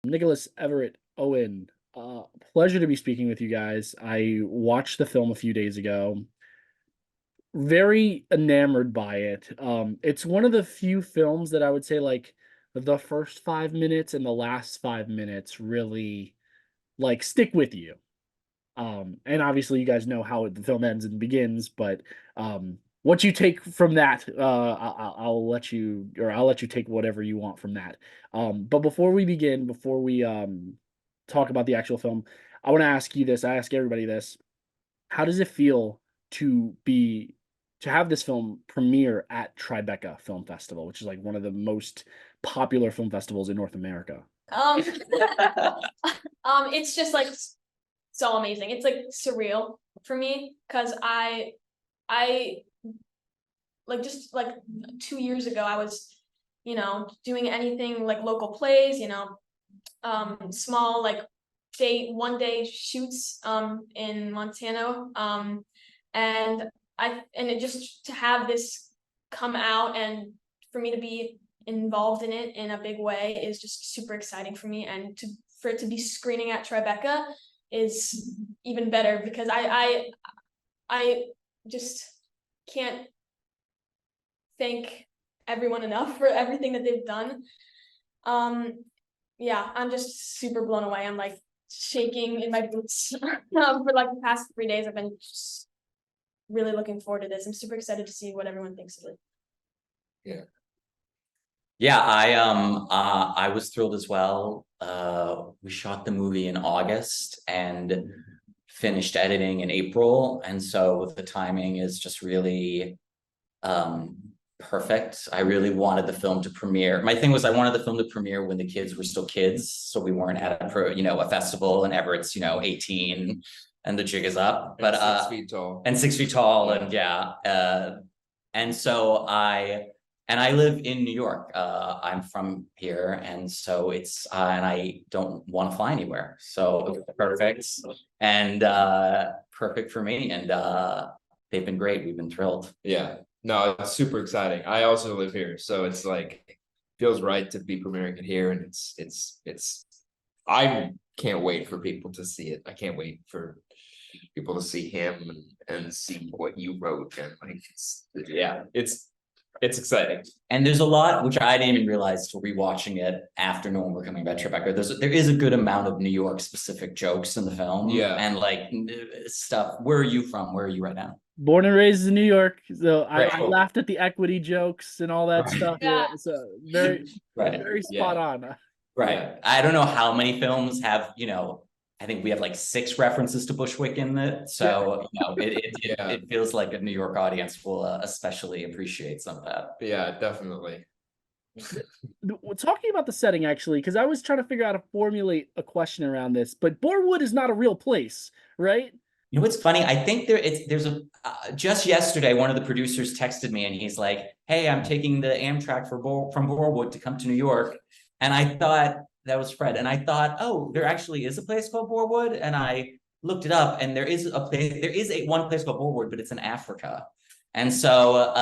Nicholas, Everett, Owen, pleasure to be speaking with you guys. I watched the film a few days ago. Very enamored by it. It's one of the few films that I would say like the first 5 minutes and the last 5 minutes really like stick with you. And obviously you guys know how the film ends and begins, but what you take from that, I'll let you, or I'll let you take whatever you want from that. But before we begin, before we talk about the actual film, I want to ask you this. I ask everybody this: how does it feel to be to have this film premiere at Tribeca Film Festival, which is like one of the most popular film festivals in North America? Um, it's just like so amazing. It's like surreal for me because I like just like 2 years ago I was, doing anything like local plays, small like one day shoots in Montana. And it just to have this come out and for me to be involved in it in a big way is just super exciting for me, and for it to be screening at Tribeca is even better because I just can't thank everyone enough for everything that they've done. Yeah, I'm just super blown away. I'm like shaking in my boots. For like the past 3 days I've been just really looking forward to this. I'm super excited to see what everyone thinks of it. Yeah. Yeah, I was thrilled as well. We shot the movie in August and finished editing in April, and so the timing is just really perfect. I really wanted the film to premiere. My thing was I wanted the film to premiere when the kids were still kids, so we weren't at a festival and Everett's 18 and the jig is up, but 6 feet tall. And 6 feet tall, and and so I live in New York. I'm from here, and so it's and I don't want to fly anywhere, so it's perfect and perfect for me. And they've been great. We've been thrilled. Yeah, no, it's super exciting. I also live here, so it's like feels right to be premiering it here, and it's. I can't wait for people to see it. I can't wait for people to see him and see what you wrote, and like it's exciting. And there's a lot, which I didn't even realize till rewatching it after knowing we're coming back to Tribeca. There is a good amount of New York specific jokes in the film. Yeah. And like stuff. Where are you from? Where are you right now? Born and raised in New York, so Right. I laughed at the equity jokes and all that stuff. Yeah. So very, Right. very spot on. Right. I don't know how many films have, I think we have like 6 references to Bushwick in it. So, it feels like a New York audience will especially appreciate some of that. Yeah, definitely. Talking about the setting, actually, because I was trying to figure out how to formulate a question around this, but Borewood is not a real place, right? You know what's funny? I think there's a just yesterday, one of the producers texted me and he's like, "Hey, I'm taking the Amtrak from Borewood to come to New York," and I thought that was Fred, and I thought, oh, there actually is a place called Borewood, and I looked it up, and there is one place called Borewood, but it's in Africa, and so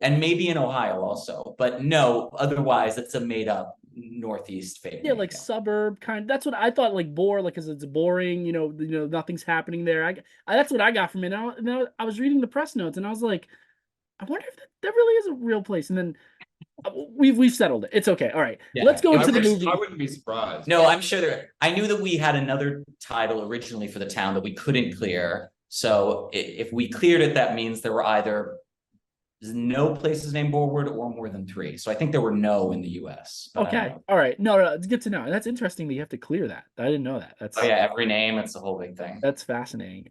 and maybe in Ohio also, but no, otherwise it's a made up Northeast fake. Yeah, like suburb kind. That's what I thought. Like bore, like because it's boring. Nothing's happening there. That's what I got from it. Now I was reading the press notes, and I was like, I wonder if that really is a real place. And then we've settled it. It's okay. All right, Yeah. let's go into the movie. I wouldn't be surprised. No, I'm sure I knew that we had another title originally for the town that we couldn't clear. So if we cleared it, that means there were either no places named Borewood or more than 3. So I think there were no in the US. Okay. All right. No, it's good to know. That's interesting that you have to clear that. I didn't know that. That's every name. It's a whole big thing. That's fascinating.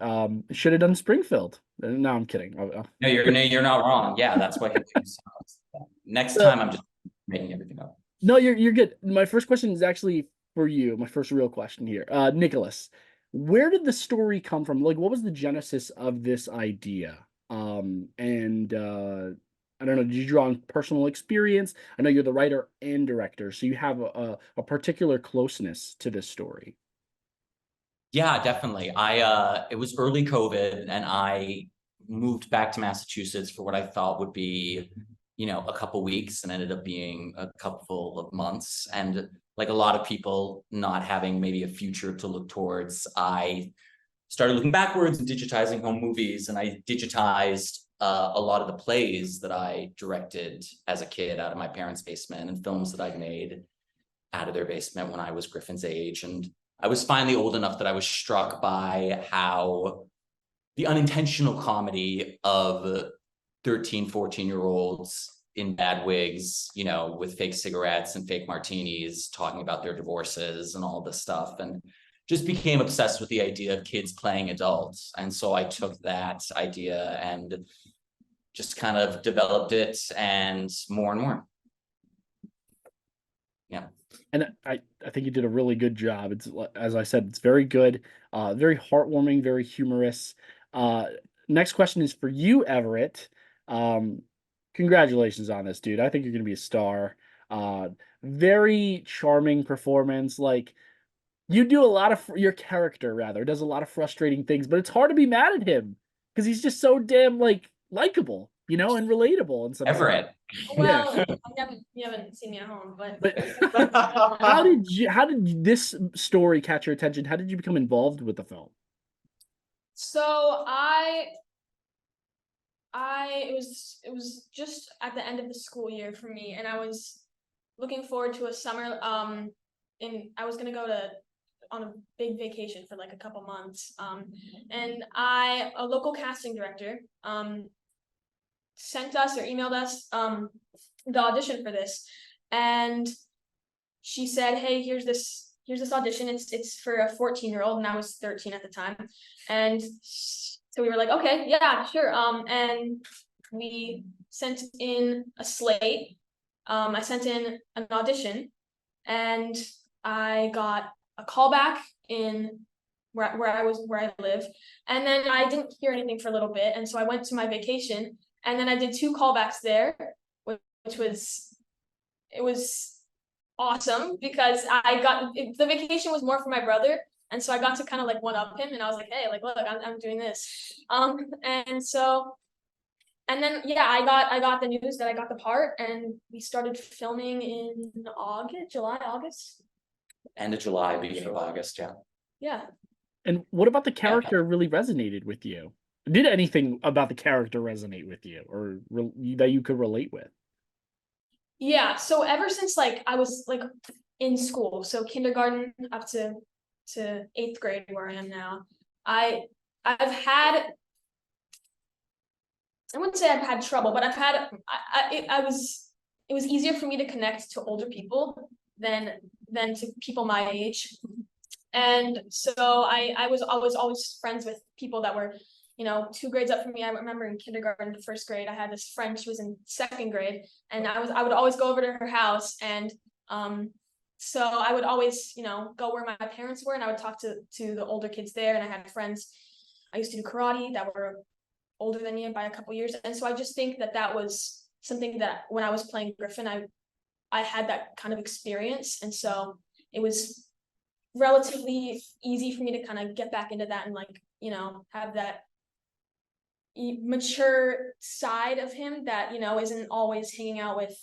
Should have done Springfield. No, I'm kidding. No, you're not wrong. Yeah, that's why. Next time, I'm just making everything up. No, you're good. My first question is actually for you. My first real question here, Nicholas. Where did the story come from? Like, what was the genesis of this idea? I don't know, did you draw on personal experience? I know you're the writer and director, so you have a particular closeness to this story. Yeah, definitely. It was early COVID, and I moved back to Massachusetts for what I thought would be, a couple weeks, and ended up being a couple of months. And like a lot of people not having maybe a future to look towards, I started looking backwards and digitizing home movies. And I digitized a lot of the plays that I directed as a kid out of my parents' basement, and films that I'd made out of their basement when I was Griffin's age. And I was finally old enough that I was struck by how the unintentional comedy of 13, 14-year-olds in bad wigs, you know, with fake cigarettes and fake martinis, talking about their divorces and all this stuff, and just became obsessed with the idea of kids playing adults. And so I took that idea and just kind of developed it, and more. Yeah. And I think you did a really good job. It's, as I said, it's very good, very heartwarming, very humorous. Next question is for you, Everett. Congratulations on this, dude. I think you're gonna be a star. Very charming performance. Like, you do a lot of your character rather does a lot of frustrating things, but it's hard to be mad at him because he's just so damn like likable, you know, and relatable and something. Everett. Well, you haven't seen me at home, but How did this story catch your attention? How did you become involved with the film? so it was just at the end of the school year for me, and I was looking forward to a summer. And I was gonna go on a big vacation for like a couple months. And a local casting director, sent us or emailed us the audition for this, and she said, "Hey, here's this audition. It's for a 14-year-old," and I was 13 at the time, and so we were like, "Okay, yeah, sure." And we sent in a slate. I sent in an audition, and I got a callback in where I live, and then I didn't hear anything for a little bit, and so I went to my vacation, and then I did 2 callbacks there, which was awesome because the vacation was more for my brother, and so I got to kind of like one up him, and I was like, "Hey, like, look, I'm doing this," and so. And then, yeah, I got the news that I got the part, and we started filming in August. End of July, beginning of August, yeah. Yeah. And what about the character really resonated with you? Did anything about the character resonate with you, or that you could relate with? Yeah. So ever since like I was like in school, so kindergarten up to 8th grade where I am now, I've had. I wouldn't say I've had trouble, but it was easier for me to connect to older people than to people my age. And so I was always friends with people that were, 2 grades up from me. I remember in kindergarten to 1st grade, I had this friend, she was in 2nd grade, and I would always go over to her house, and so I would always, go where my parents were, and I would talk to the older kids there. And I had friends, I used to do karate that were older than me by a couple years. And so I just think that was something that when I was playing Griffin, I had that kind of experience. And so it was relatively easy for me to kind of get back into that and like, have that mature side of him that, isn't always hanging out with,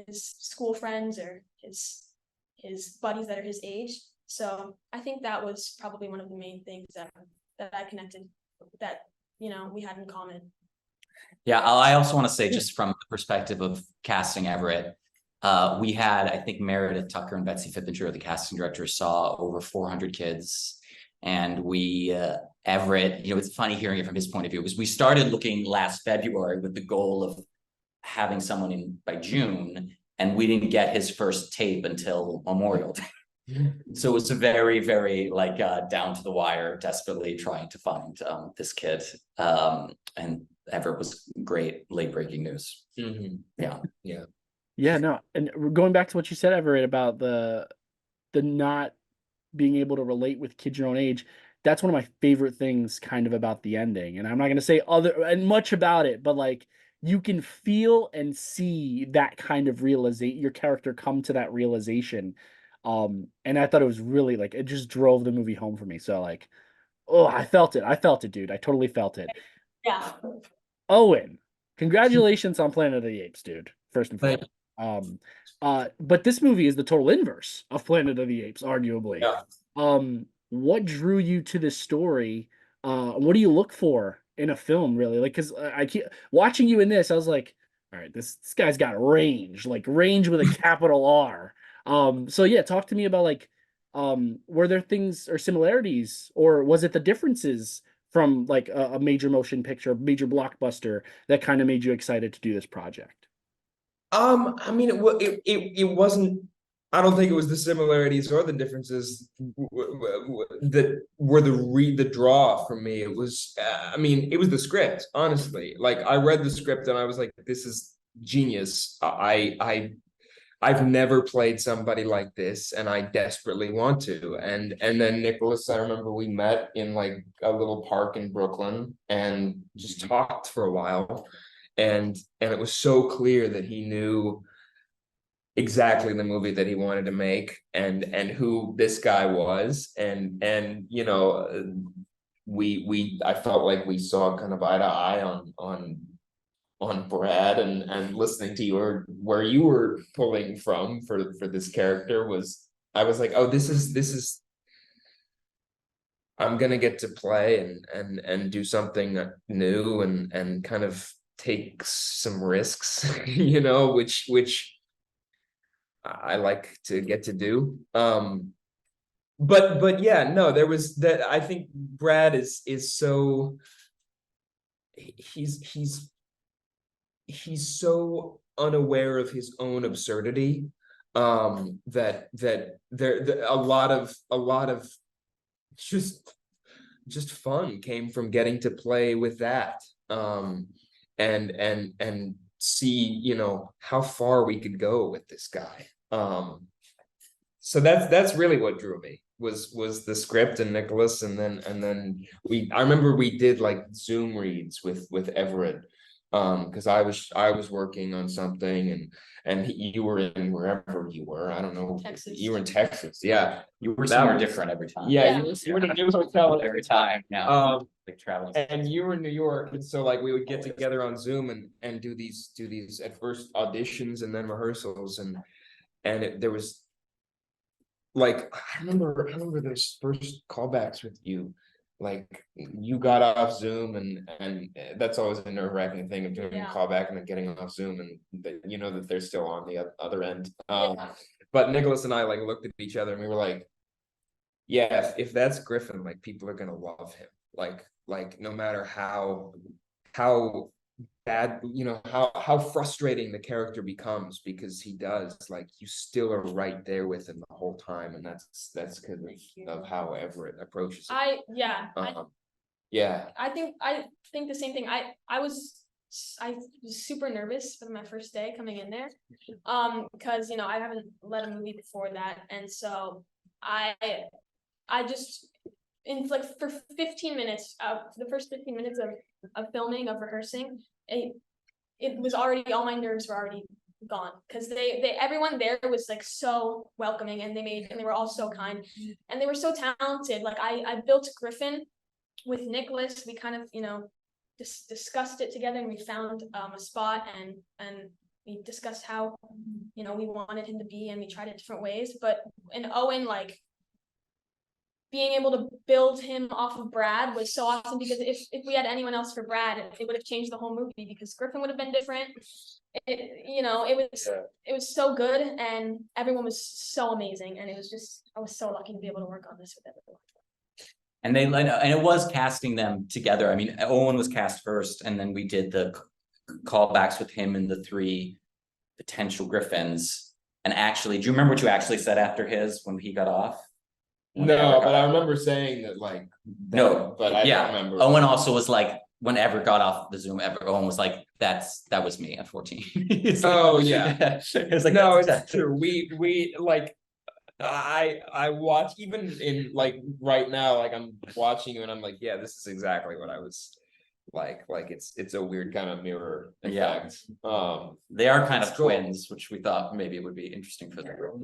his school friends or his buddies that are his age. So I think that was probably one of the main things that I connected that we had in common. Yeah, I also want to say, just from the perspective of casting Everett, we had, I think Meredith Tucker and Betsy Fippinger, the casting director, saw over 400 kids. And Everett, it's funny hearing it from his point of view, because we started looking last February with the goal of having someone in by June, and we didn't get his first tape until Memorial Day. So it was a very, very like down to the wire, desperately trying to find this kid. And Everett was great, late breaking news. Yeah, no. And going back to what you said, Everett, about the not being able to relate with kids your own age, that's one of my favorite things kind of about the ending. And I'm not going to say much about it, but like, you can feel and see that kind of realization, your character come to that realization. And I thought it was really like, it just drove the movie home for me. So like, oh, I felt it, dude. I totally felt it. Yeah. Owen, congratulations on Planet of the Apes, dude. First and foremost. But this movie is the total inverse of Planet of the Apes, arguably. Yeah. What drew you to this story? What do you look for in a film, really? Like, because I keep watching you in this, I was like, all right, this guy's got range, like range with a capital R. So yeah, talk to me about like, were there things or similarities, or was it the differences from like a major motion picture, major blockbuster that kind of made you excited to do this project? I mean, it wasn't. I don't think it was the similarities or the differences that were the draw for me. It was, I mean, it was the script. Honestly, like I read the script and I was like, this is genius. I've never played somebody like this, and I desperately want to. And then Nicholas, I remember we met in like a little park in Brooklyn and just talked for a while, and it was so clear that he knew exactly the movie that he wanted to make and who this guy was, and you know, we I felt like we saw kind of eye to eye on Brad, and listening to your where you were pulling from for this character was, I was like, oh, this is I'm gonna get to play and do something new and kind of take some risks, you know, which I like to get to do. But yeah, no, there was that. I think Brad is so he's so unaware of his own absurdity, that there a lot of just fun came from getting to play with that, and see, you know, how far we could go with this guy. So that's really what drew me was the script and Nicholas, and then I remember we did like Zoom reads with Everett, because I was working on something, and you were in wherever you were. I don't know. Texas. You were in Texas. Yeah. We're somewhere different every time. Yeah, Yeah. you were in a new hotel Every time now. Like traveling. and you were in New York, and so like we would get together on Zoom and do these at first auditions and then rehearsals, and there was like I remember those first callbacks with you. Like you got off Zoom, and that's always a nerve-wracking thing of doing a Yeah. callback and then getting off Zoom, and you know that they're still on the other end. Yeah. But Nicholas and I like looked at each other and we were like, yeah, if that's Griffin, like people are gonna love him. Like no matter how bad, you know, how frustrating the character becomes, because he does, like, you still are right there with him the whole time, and that's because of how Everett approaches it. Yeah. I think the same thing. I was super nervous for my first day coming in there, because you know I haven't led a movie before that, and so I just in like for 15 minutes, the first 15 minutes of filming, of rehearsing, it was already, all my nerves were already gone, because they everyone there was like so welcoming, and they were all so kind, and they were so talented. Like I built Griffin with Nicholas. We kind of, you know, discussed it together, and we found a spot, and we discussed how, you know, we wanted him to be, and we tried it different ways. But in Owen, like being able to build him off of Brad was so awesome, because if we had anyone else for Brad, it would have changed the whole movie, because Griffin would have been different. You know, it was so good, and everyone was so amazing, and it was just, I was so lucky to be able to work on this with everyone. And it was casting them together. I mean, Owen was cast first, and then we did the callbacks with him and the three potential Griffins. And actually, do you remember what you actually said after his when he got off? No, but I remember saying that, like, No, but I yeah. don't remember. Owen also was like, when Everett got off the Zoom, Owen was like, that was me at 14. Oh, yeah. It was like, No, that's it's true. We like, I watch, even in like right now, like I'm watching you and I'm like, yeah, this is exactly what I was like it's a weird kind of mirror effect. They are kind of cool. twins, which we thought maybe it would be interesting for the group.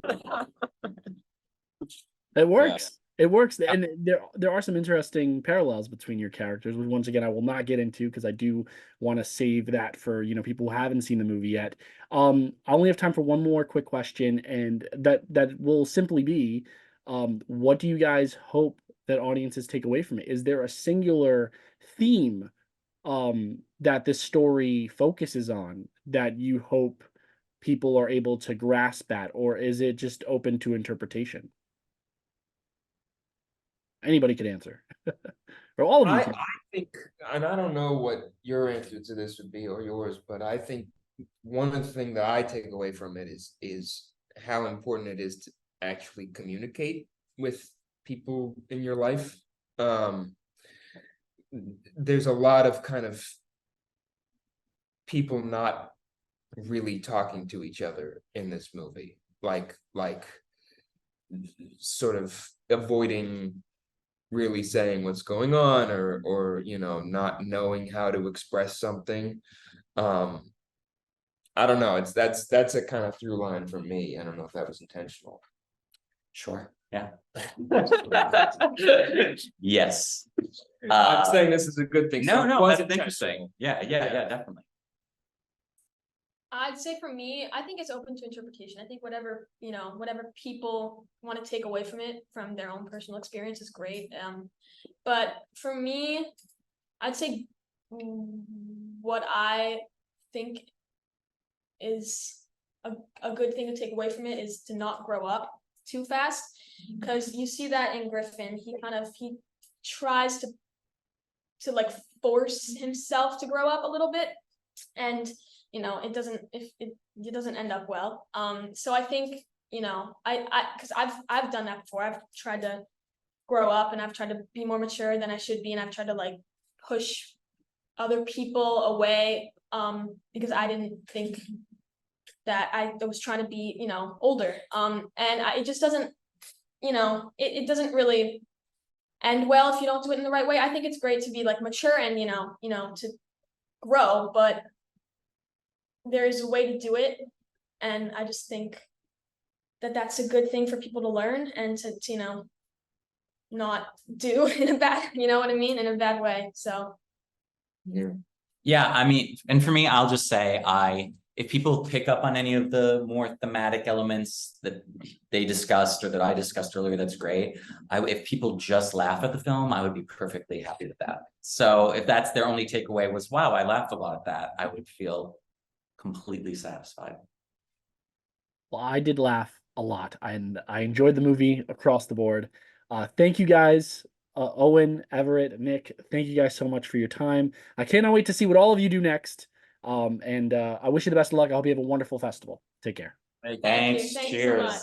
It works. It works, and there are some interesting parallels between your characters, which once again I will not get into because I do want to save that for people who haven't seen the movie yet. I only have time for one more quick question, and that will simply be, what do you guys hope that audiences take away from it? Is there a singular theme that this story focuses on that you hope people are able to grasp at, or is it just open to interpretation? Anybody could answer. Or all of you I can. think, and I don't know what your answer to this would be or yours, but I think one of the things that I take away from it is how important it is to actually communicate with people in your life. There's a lot of kind of people not really talking to each other in this movie, like sort of avoiding really saying what's going on, or not knowing how to express something. I don't know, that's a kind of through line for me. I don't know if that was intentional. Sure. Yeah. Yes. I'm saying this is a good thing. So it No, was that's interesting. intentional. Yeah, definitely. I'd say for me, I think it's open to interpretation. I think whatever people want to take away from it, from their own personal experience, is great. But for me, I'd say what I think is a good thing to take away from it is to not grow up too fast, because you see that in Griffin. He tries to like force himself to grow up a little bit, and it doesn't end up well. So I think because I've done that before. I've tried to grow up, and I've tried to be more mature than I should be, and I've tried to like push other people away because I didn't think that I was trying to be older. It just doesn't it doesn't really end well if you don't do it in the right way. I think it's great to be like mature and to grow, but there's a way to do it, and I just think that that's a good thing for people to learn and to not do in a bad, what I mean, in a bad way. So Yeah, I mean, and for me, I'll just say if people pick up on any of the more thematic elements that they discussed or that I discussed earlier, that's great. If people just laugh at the film, I would be perfectly happy with that. So if that's their only takeaway was, wow, I laughed a lot at that, I would feel completely satisfied. Well, I did laugh a lot, and I enjoyed the movie across the board. Thank you guys, Owen, Everett, Nick. Thank you guys so much for your time. I cannot wait to see what all of you do next. I wish you the best of luck. I hope you have a wonderful festival. Take care. Thanks. Thank you so Cheers. much.